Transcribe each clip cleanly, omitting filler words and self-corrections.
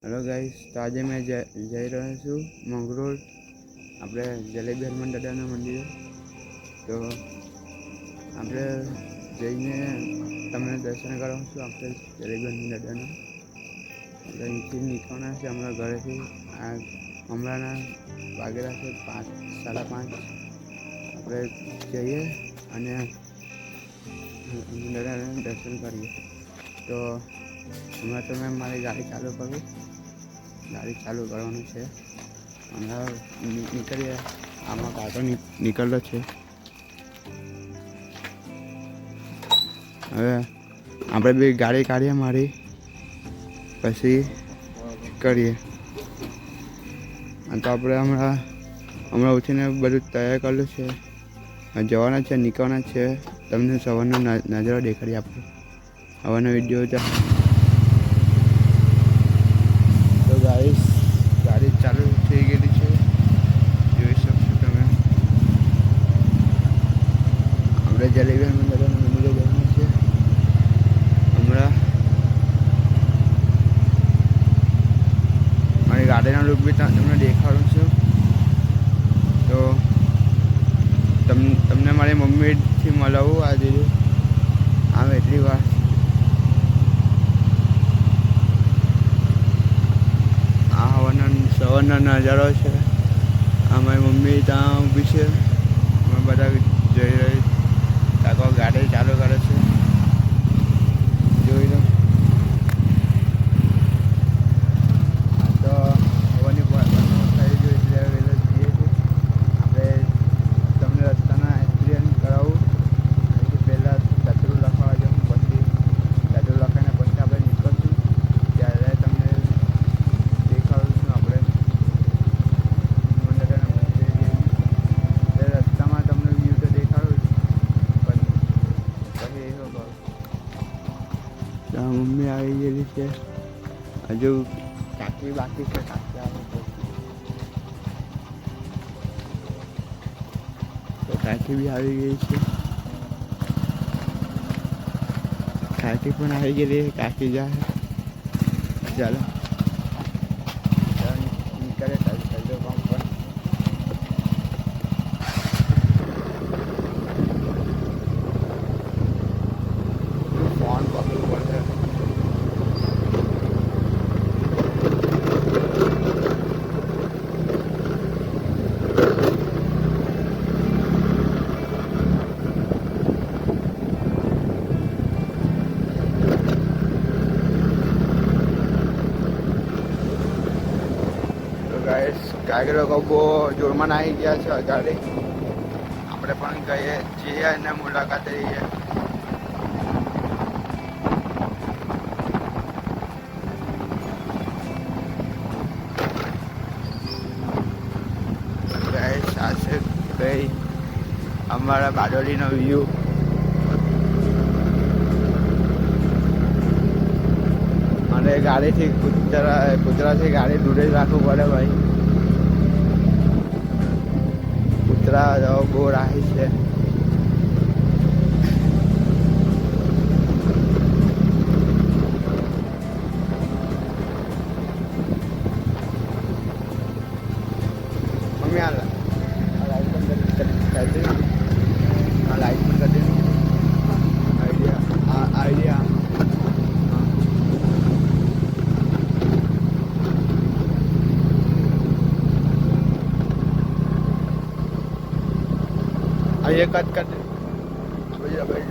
Hello guys, તો આજે મેં જઈ રહ્યો છું મંગરોળ, આપણે જલેબી હનુમાન દાદાના મંદિરે. તો આપણે જઈને તમને દર્શન કરાવશું આપણે જલેબી હનુમાન દાદાના. આપણે અહીંથી નીકળવાના છે હમણાં ઘરેથી. આ હમણાંના વાગેલા છે 5, 5:30. આપણે જઈએ અને હનુમાન દાદાના દર્શન કરીએ. તો હમણાં તો મેં મારી ગાડી ચાલુ કરવાનું છે. હમણાં નીકળીએ. આમાં કાકો નીકળતો છે. હવે આપણે બી ગાડી કાઢીએ મારી, પછી કરીએ. તો આપણે હમણાં ઉઠીને બધું તૈયાર કરેલું છે. જવાના છે, નીકળવાના છે. તમને સવારનો નજારો દેખાડી આપો. હવાનો વિડીયો તો ગાઈસ, ગાડી ચાલુ થઈ ગયેલી છે, જોઈ શકશો તમે. આપણે જલેબી હનુમાન દાદાના મંદિરે જવાનું છે હમણાં. મારી ગાડીનો લુક બી તમને દેખાડું છું. તો તમને મારી મમ્મીથી મળાવું આજે આમ એટલી વાર. સવારનો નજારો છે. અમારી મમ્મી ત્યાં ઊભી છે. અમે બધા જઈ રહી. કાકો ગાડી ચાલુ કરે છે, જોઈ લો. આ તો હવાની થઈ ગઈ એટલે વહેલો જઈએ છીએ. આપણે તમને રસ્તાના એક્સપિરિયન્સ કરાવું. અહીંથી પહેલાં ચતુર લખવા જવું, પછી ચતુર લખાઈને પછી આપણે નીકળશું. ત્યારે તમને દેખાડું છું. આપણે રસ્તામાં તમને વ્યૂ તો દેખાડું જ, પણ પછી એ ખબર. ત્યાં મમ્મી આવી ગયેલી છે. હજુ કાકી બાકી છે. કાકી આવે તો કાકી બી આવી ગઈ છે. કાકી પણ આવી ગયેલી છે. કાકી જાય. ચાલો નીકળે ચાલતો કામ પર. ફોન પકડવું પડશે. કાકી લોકો બહુ જોરમાં આવી ગયા છે ગાડી. આપણે પણ જઈએ અને મુલાકાત લઈએ. સાથે કઈ અમારા બારડોલીનો વ્યૂ. અને ગાડીથી કૂતરાથી ગાડી દૂર જ રાખવું પડે ભાઈ. કૂતરા બહુ રાહી છે. મમ્મી આ લાઈટ પણ કરી આ લાઈટ પણ કરી આઈડિયા ये कट कर दे भैया भाई.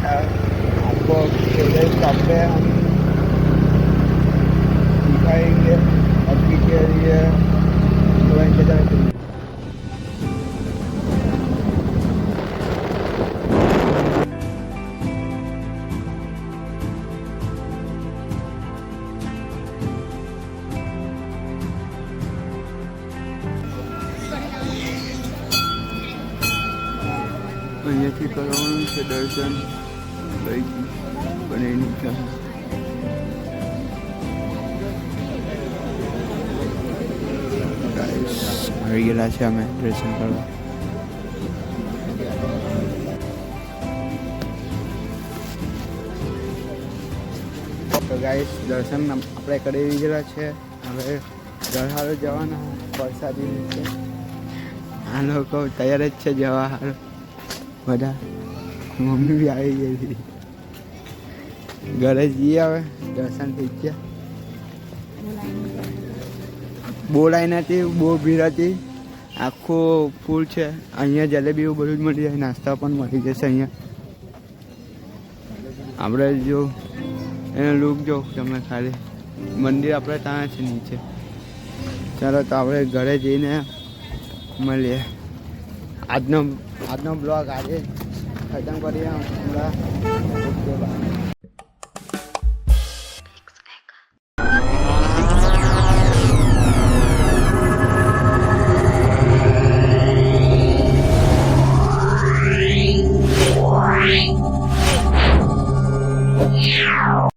आपको प्रोडक्ट पे हम दिखाएंगे अभी के लिए थोड़ा इंतजार करिए। અહીંયાથી કરવાનું છે દર્શન પૈકી પણ એની આવી ગયેલા છે અમે દર્શન કરવા. તો ગાઈસ દર્શન આપણે કરી ગયેલા છે. હવે ગરહારો જવાના વરસાદી છે. આ લોકો તૈયાર જ છે જવા હારું બધા. મમ્મી બી આવી ગઈ હતી. ઘરે જઈએ હવે દર્શન થઈ ગયા. બહુ લાઈન હતી, બહુ ભીડ હતી, આખું ફૂલ છે. અહીંયા જલેબી એવું બધું જ મળી જાય, નાસ્તા પણ મળી જશે અહીંયા. આપણે જો એનો લુક જો તમે ખાલી મંદિર આપણે ત્યાં છે નીચે. ચાલો તો આપણે ઘરે જઈને મળીએ. આજનો બ્લોગ આજે ખતમ કરીએ. Okay bye.